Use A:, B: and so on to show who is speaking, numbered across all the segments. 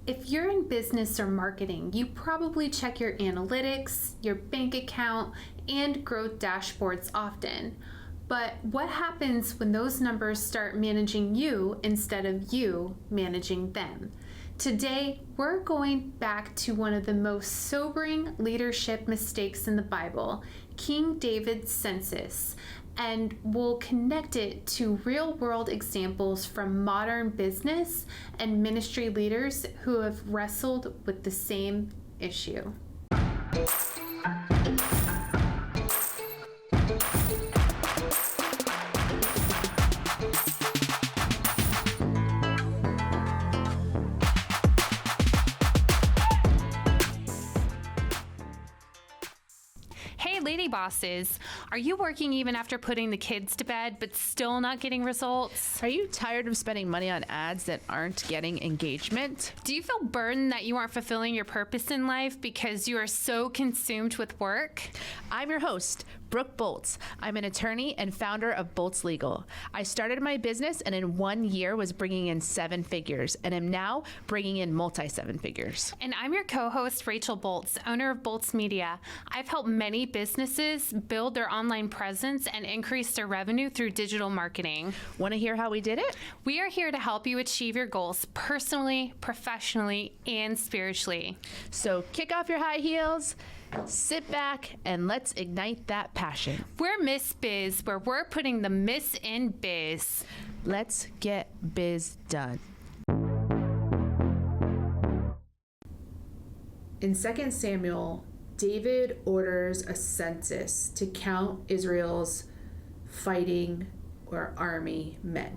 A: If you're in business or marketing, you probably check your analytics, your bank account, and growth dashboards often. But what happens when those numbers start managing you instead of you managing them? Today, we're going back to one of the most sobering leadership mistakes in the Bible, King David's census, and we'll connect it to real-world examples from modern business and ministry leaders who have wrestled with the same issue. Lady bosses, are you working even after putting the kids to bed but still not getting results?
B: Are you tired of spending money on ads that aren't getting engagement?
A: Do you feel burdened that you aren't fulfilling your purpose in life because you are so consumed with work?
B: I'm your host, Brooke Boltz. I'm an attorney and founder of Boltz Legal. I started my business and in 1 year was bringing in 7 figures and am now bringing in multi-7 figures.
A: And I'm your co-host, Rachel Boltz, owner of Boltz Media. I've helped many businesses build their online presence and increase their revenue through digital marketing.
B: Want to hear how we did it?
A: We are here to help you achieve your goals personally, professionally, and spiritually.
B: So kick off your high heels, sit back, and let's ignite that passion.
A: We're Miss Biz, where we're putting the Miss in biz.
B: Let's get biz done.
C: In 2 Samuel, David orders a census to count Israel's fighting or army men.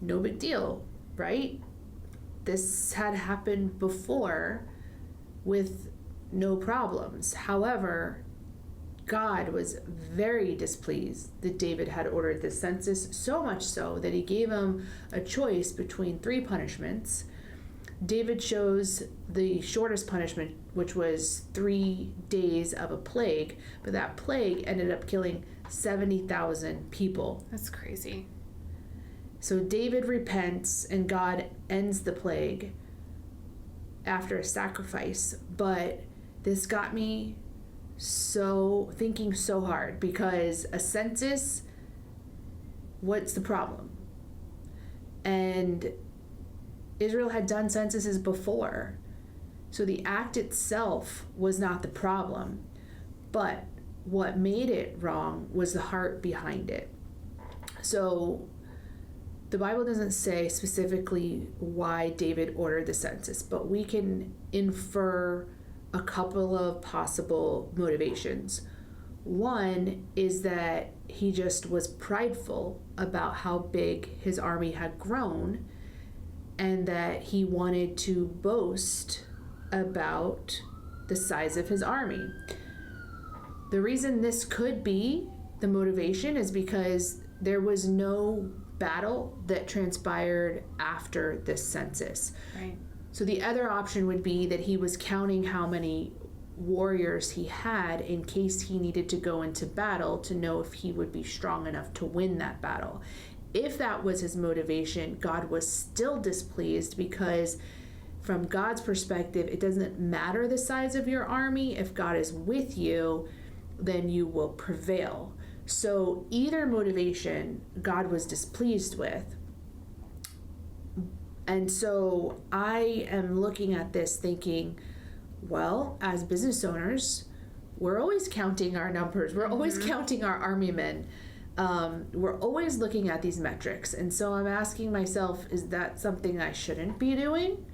C: No big deal, right? This had happened before with no problems. However, God was very displeased that David had ordered the census, so much so that he gave him a choice between 3 punishments. David chose the shortest punishment, which was 3 days of a plague, but that plague ended up killing 70,000 people.
A: That's crazy.
C: So David repents and God ends the plague after a sacrifice, but this got me thinking so hard, because a census, what's the problem? And Israel had done censuses before, so the act itself was not the problem, but what made it wrong was the heart behind it. So the Bible doesn't say specifically why David ordered the census, but we can infer a couple of possible motivations. One is that he just was prideful about how big his army had grown, and that he wanted to boast about the size of his army. The reason this could be the motivation is because there was no battle that transpired after this census.
A: Right.
C: So the other option would be that he was counting how many warriors he had in case he needed to go into battle to know if he would be strong enough to win that battle. If that was his motivation, God was still displeased, because from God's perspective, it doesn't matter the size of your army. If God is with you, then you will prevail. So either motivation, God was displeased with. And so I am looking at this thinking, well, as business owners, we're always counting our numbers. We're always counting our army men. We're always looking at these metrics. And so I'm asking myself, is that something I shouldn't be doing?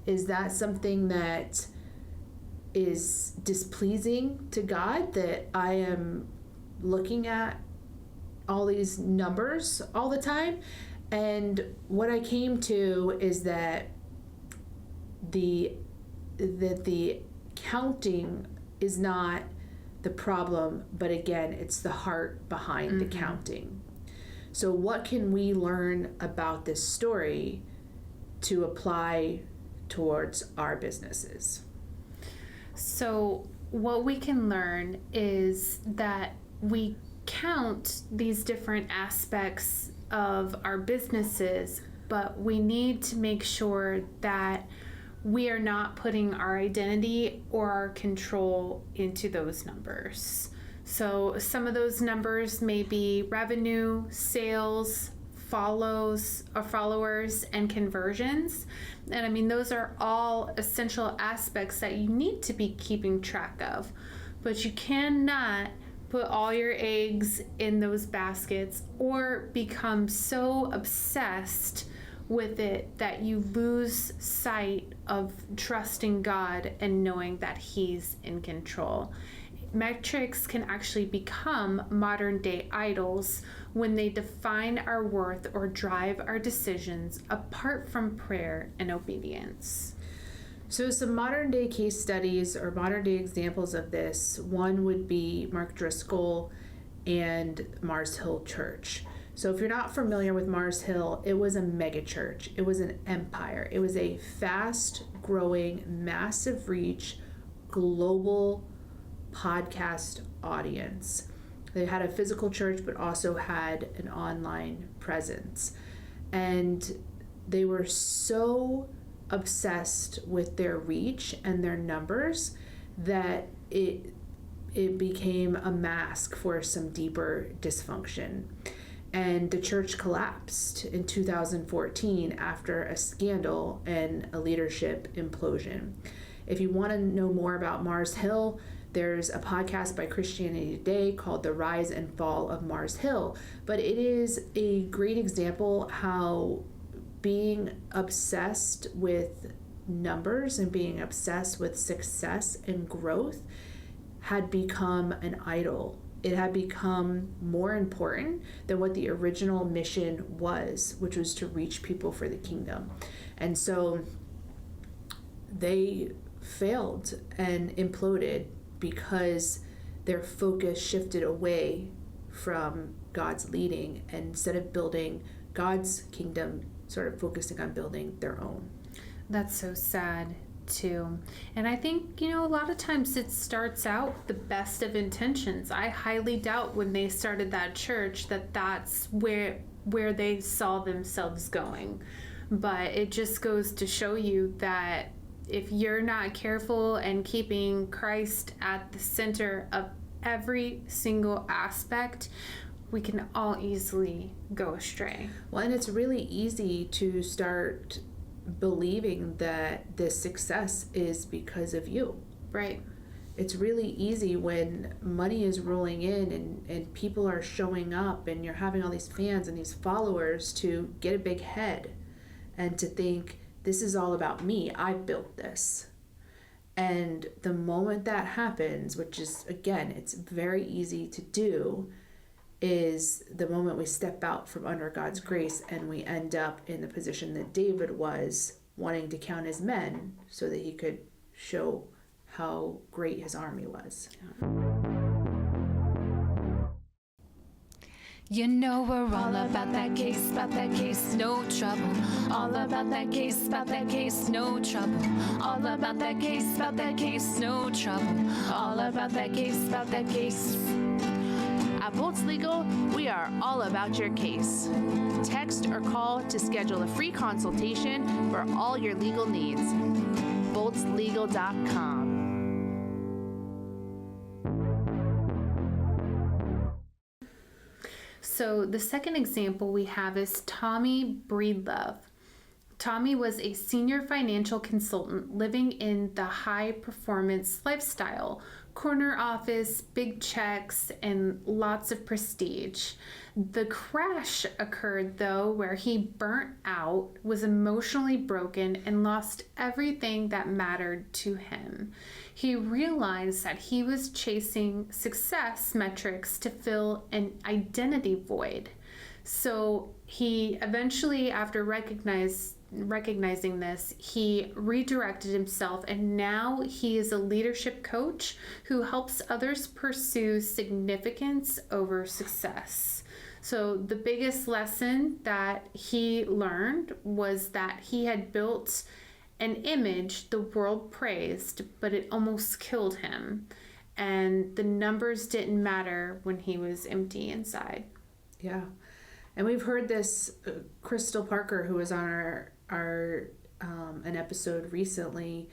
C: Is that something that is displeasing to God, that I am looking at all these numbers all the time? And what I came to is that the counting is not the problem, but again, it's the heart behind the counting. So what can we learn about this story to apply towards our businesses?
A: So what we can learn is that we count these different aspects of our businesses, but we need to make sure that we are not putting our identity or our control into those numbers. So some of those numbers may be revenue, sales, followers, and conversions. And I mean, those are all essential aspects that you need to be keeping track of. But you cannot put all your eggs in those baskets or become so obsessed with it that you lose sight of trusting God and knowing that He's in control. Metrics can actually become modern day idols when they define our worth or drive our decisions apart from prayer and obedience.
C: So some modern day case studies or modern day examples of this, one would be Mark Driscoll and Mars Hill Church. So if you're not familiar with Mars Hill, it was a mega church. It was an empire. It was a fast growing, massive reach, global podcast audience. They had a physical church, but also had an online presence. And they were so obsessed with their reach and their numbers that it became a mask for some deeper dysfunction. And the church collapsed in 2014 after a scandal and a leadership implosion. If you want to know more about Mars Hill, there's a podcast by Christianity Today called The Rise and Fall of Mars Hill. But it is a great example how being obsessed with numbers and being obsessed with success and growth had become an idol. It had become more important than what the original mission was, which was to reach people for the kingdom. And so they failed and imploded because their focus shifted away from God's leading, and instead of building God's kingdom, sort of focusing on building their own.
A: That's so sad too. And I think, a lot of times it starts out the best of intentions. I highly doubt when they started that church that that's where they saw themselves going. But it just goes to show you that if you're not careful and keeping Christ at the center of every single aspect, we can all easily go astray.
C: Well, and it's really easy to start believing that this success is because of you.
A: Right.
C: It's really easy when money is rolling in and people are showing up and you're having all these fans and these followers to get a big head and to think, this is all about me. I built this. And the moment that happens, which is, again, it's very easy to do, is the moment we step out from under God's grace and we end up in the position that David was, wanting to count his men so that he could show how great his army was.
D: You know we're all about that case, no trouble. All about that case, no trouble. All about that case, no trouble. All about that case.
B: At Boltz Legal, we are all about your case. Text or call to schedule a free consultation for all your legal needs. boltzlegal.com.
A: So the second example we have is Tommy Breedlove. Tommy was a senior financial consultant living in the high performance lifestyle, corner office, big checks, and lots of prestige. The crash occurred though, where he burnt out, was emotionally broken, and lost everything that mattered to him. He realized that he was chasing success metrics to fill an identity void. So he eventually, after recognizing this, he redirected himself, and now he is a leadership coach who helps others pursue significance over success. So the biggest lesson that he learned was that he had built an image the world praised, but it almost killed him. And the numbers didn't matter when he was empty inside.
C: Yeah. And we've heard this, Crystal Parker, who was on our an episode recently,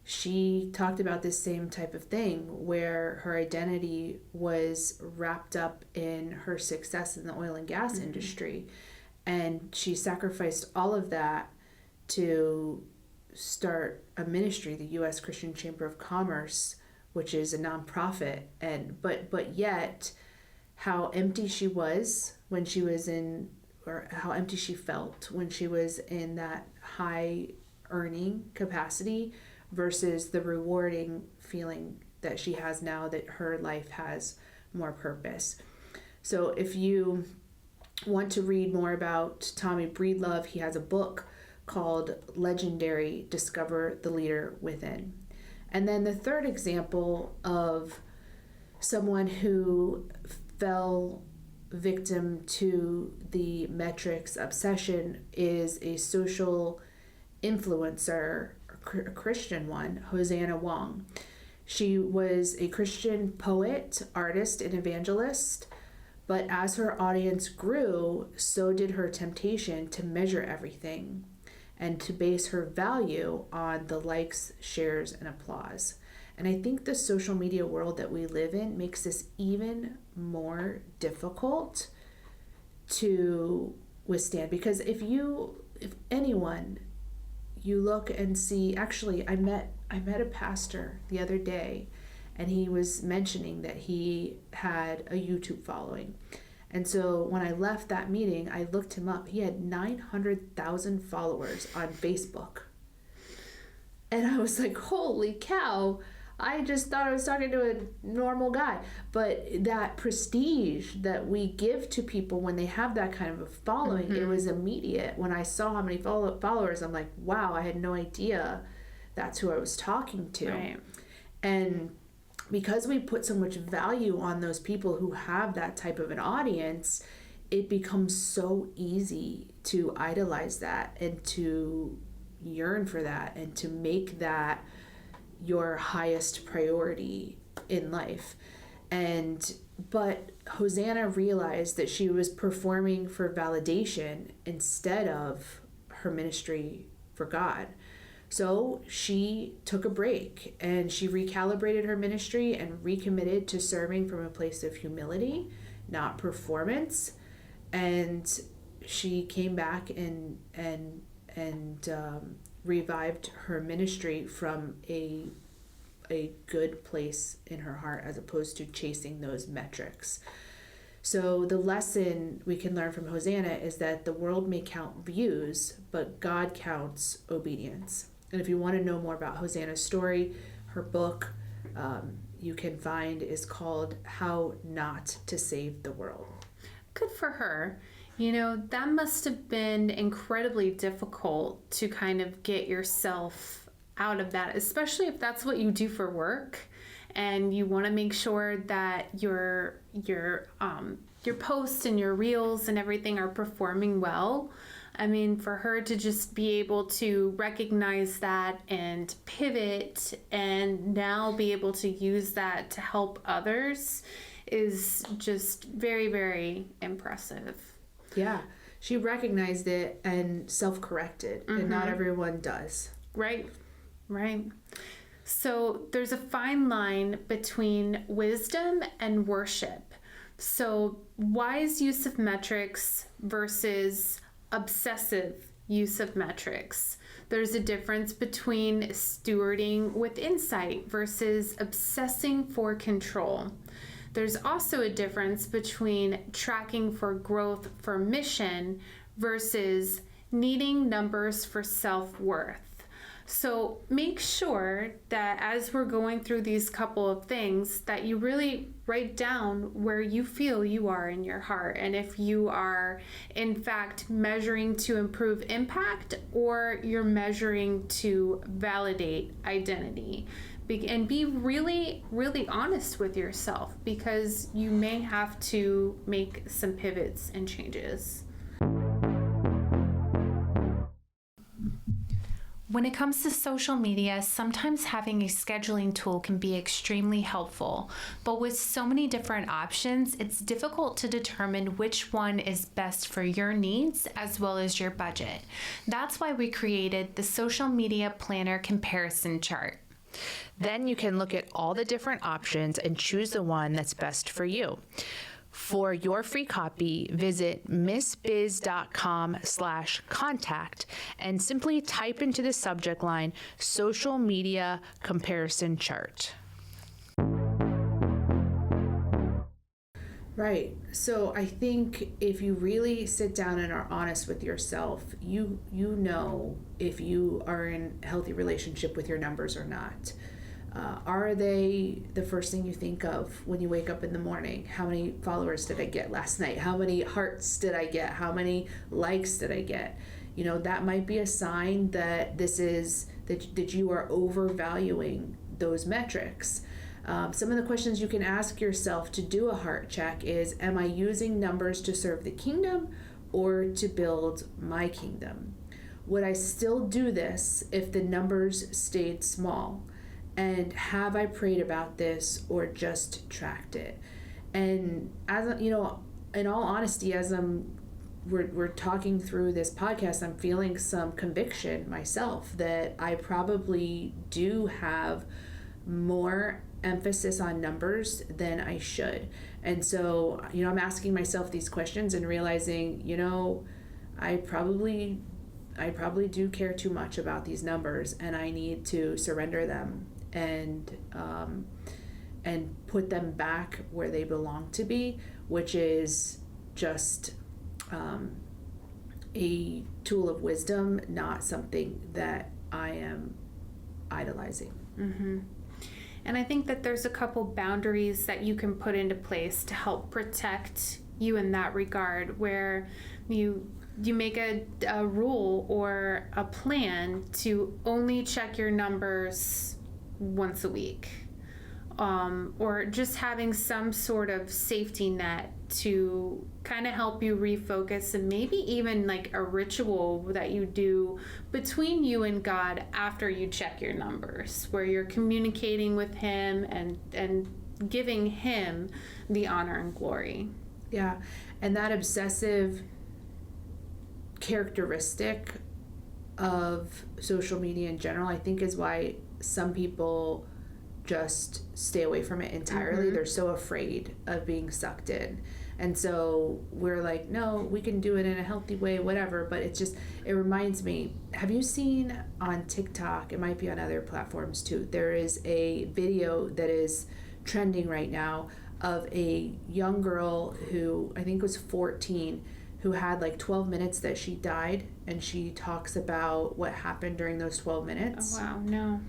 C: she talked about this same type of thing where her identity was wrapped up in her success in the oil and gas industry. And she sacrificed all of that to start a ministry, the U.S. Christian Chamber of Commerce, which is a nonprofit. And but yet, how empty she was when she was in, or how empty she felt when she was in that high earning capacity versus the rewarding feeling that she has now that her life has more purpose. So if you want to read more about Tommy Breedlove, he has a book called Legendary: Discover the Leader Within. And then the third example of someone who fell victim to the metrics obsession is a social influencer, a Christian one, Hosanna Wong. She was a Christian poet, artist, and evangelist, but as her audience grew, so did her temptation to measure everything and to base her value on the likes, shares, and applause. And I think the social media world that we live in makes this even more difficult to withstand. Because if anyone, you look and see, actually, I met a pastor the other day, and he was mentioning that he had a YouTube following. And so when I left that meeting, I looked him up. He had 900,000 followers on Facebook. And I was like, holy cow. I just thought I was talking to a normal guy. But that prestige that we give to people when they have that kind of a following, it was immediate. When I saw how many followers, I'm like, wow, I had no idea that's who I was talking to.
A: Right.
C: And because we put so much value on those people who have that type of an audience, it becomes so easy to idolize that and to yearn for that and to make that your highest priority in life. But Hosanna realized that she was performing for validation instead of her ministry for God. So she took a break and she recalibrated her ministry and recommitted to serving from a place of humility, not performance. And she came back and revived her ministry from a good place in her heart as opposed to chasing those metrics. So the lesson we can learn from Hosanna is that the world may count views, but God counts obedience. And if you want to know more about Hosanna's story, her book you can find is called How Not to Save the World.
A: Good for her. You know, that must have been incredibly difficult to kind of get yourself out of that, especially if that's what you do for work and you want to make sure that your posts and your reels and everything are performing well. I mean, for her to just be able to recognize that and pivot and now be able to use that to help others is just very, very impressive.
C: Yeah, she recognized it and self-corrected, and not everyone does.
A: Right. So there's a fine line between wisdom and worship. So wise use of metrics versus obsessive use of metrics. There's a difference between stewarding with insight versus obsessing for control. There's also a difference between tracking for growth for mission versus needing numbers for self-worth. So make sure that as we're going through these couple of things that you really write down where you feel you are in your heart and if you are in fact measuring to improve impact or you're measuring to validate identity. And be really, really honest with yourself because you may have to make some pivots and changes. When it comes to social media, sometimes having a scheduling tool can be extremely helpful, but with so many different options, it's difficult to determine which one is best for your needs as well as your budget. That's why we created the Social Media Planner Comparison Chart.
B: Then you can look at all the different options and choose the one that's best for you. For your free copy, visit missbiz.com/contact and simply type into the subject line Social Media Comparison Chart.
C: Right. So I think if you really sit down and are honest with yourself, you know if you are in a healthy relationship with your numbers or not. Are they the first thing you think of when you wake up in the morning? How many followers did I get last night? How many hearts did I get? How many likes did I get? You know, that might be a sign that that you are overvaluing those metrics. Some of the questions you can ask yourself to do a heart check is, am I using numbers to serve the kingdom or to build my kingdom? Would I still do this if the numbers stayed small? And have I prayed about this or just tracked it? And as you know, in all honesty, as we're talking through this podcast, I'm feeling some conviction myself that I probably do have more emphasis on numbers than I should. And so, I'm asking myself these questions and realizing, I probably do care too much about these numbers, and I need to surrender them and put them back where they belong to be, which is just a tool of wisdom, not something that I am idolizing.
A: Mm-hmm. And I think that there's a couple boundaries that you can put into place to help protect you in that regard, where you make a rule or a plan to only check your numbers once a week, or just having some sort of safety net to kind of help you refocus, and maybe even like a ritual that you do between you and God after you check your numbers, where you're communicating with Him and giving Him the honor and glory.
C: Yeah, and that obsessive characteristic of social media in general, I think, is why some people just stay away from it entirely. They're so afraid of being sucked in. And so we're like, no, we can do it in a healthy way, whatever. But it reminds me, have you seen on TikTok, it might be on other platforms too, there is a video that is trending right now of a young girl who I think was 14, who had like 12 minutes that she died, and she talks about what happened during those 12 minutes.
A: Oh, wow, no.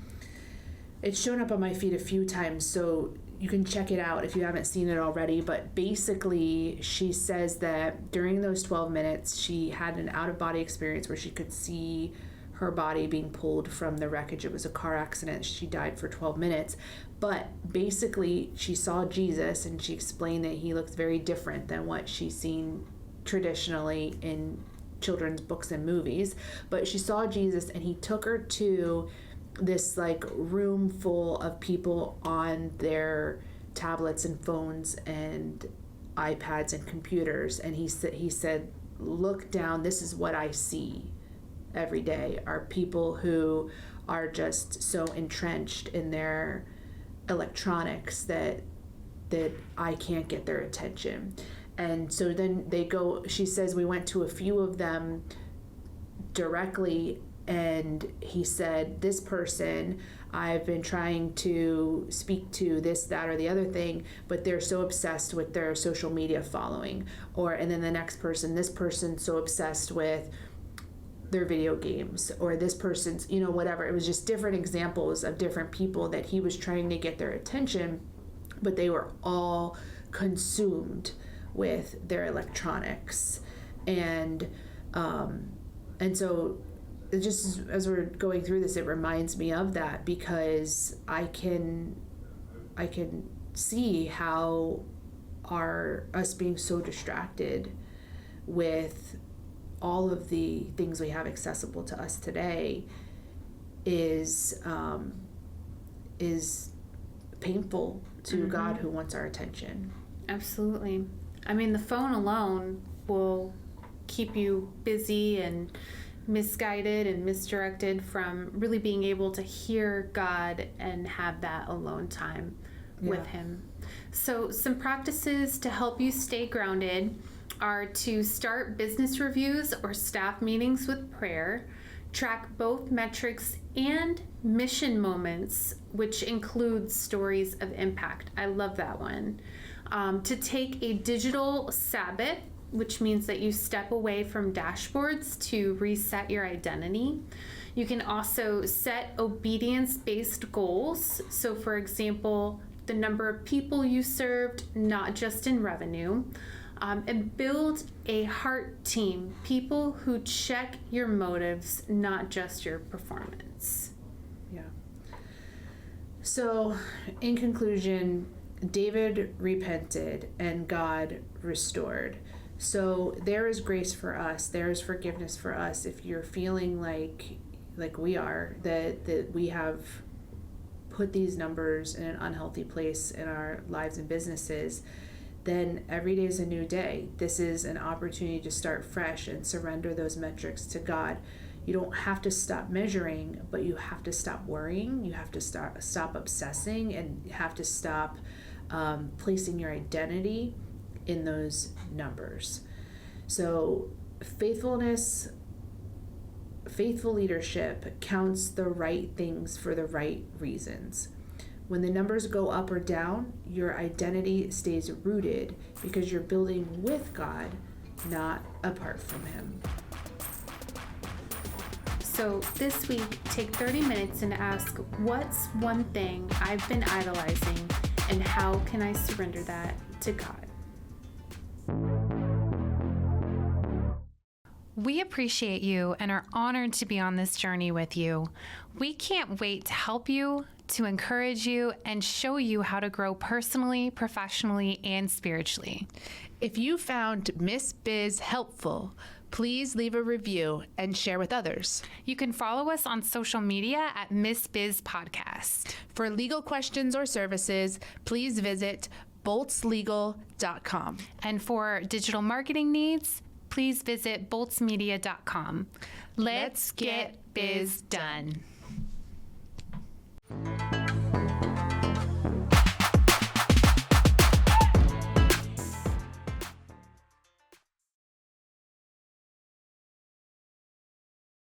C: It's shown up on my feed a few times, so you can check it out if you haven't seen it already. But basically, she says that during those 12 minutes, she had an out-of-body experience where she could see her body being pulled from the wreckage. It was a car accident. She died for 12 minutes. But basically, she saw Jesus, and she explained that he looks very different than what she's seen traditionally in children's books and movies. But she saw Jesus, and he took her to this like room full of people on their tablets and phones and iPads and computers, and he said, look down, this is what I see every day, are people who are just so entrenched in their electronics that I can't get their attention. And so then she says, we went to a few of them directly, and he said, this person, I've been trying to speak to this, that, or the other thing, but they're so obsessed with their social media following. And then the next person, this person's so obsessed with their video games, or this person's, whatever. It was just different examples of different people that he was trying to get their attention, but they were all consumed with their electronics. And so just as we're going through this, it reminds me of that, because I can see how us being so distracted with all of the things we have accessible to us today is painful to God, who wants our attention.
A: Absolutely. I mean, the phone alone will keep you busy and misguided and misdirected from really being able to hear God and have that alone time with Him. So some practices to help you stay grounded are to start business reviews or staff meetings with prayer, track both metrics and mission moments, which includes stories of impact. I love that one. To take a digital Sabbath, which means that you step away from dashboards to reset your identity. You can also set obedience-based goals. So for example, the number of people you served, not just in revenue. And build a heart team, people who check your motives, not just your performance.
C: Yeah. So, in conclusion, David repented and God restored. So there is grace for us. There is forgiveness for us. If you're feeling like we are, that we have put these numbers in an unhealthy place in our lives and businesses, then every day is a new day. This is an opportunity to start fresh and surrender those metrics to God. You don't have to stop measuring, but you have to stop worrying. You have to stop obsessing, and you have to stop placing your identity in those numbers. So faithful leadership counts the right things for the right reasons. When the numbers go up or down, your identity stays rooted because you're building with God, not apart from Him.
A: So this week, take 30 minutes and ask, what's one thing I've been idolizing, and how can I surrender that to God?
D: We appreciate you and are honored to be on this journey with you. We can't wait to help you, to encourage you, and show you how to grow personally, professionally, and spiritually.
B: If you found Miss Biz helpful, please leave a review and share with others.
D: You can follow us on social media at Miss Biz Podcast.
B: For legal questions or services, please visit boltzlegal.com.
D: And for digital marketing needs, please visit boltzmedia.com. Let's get biz done.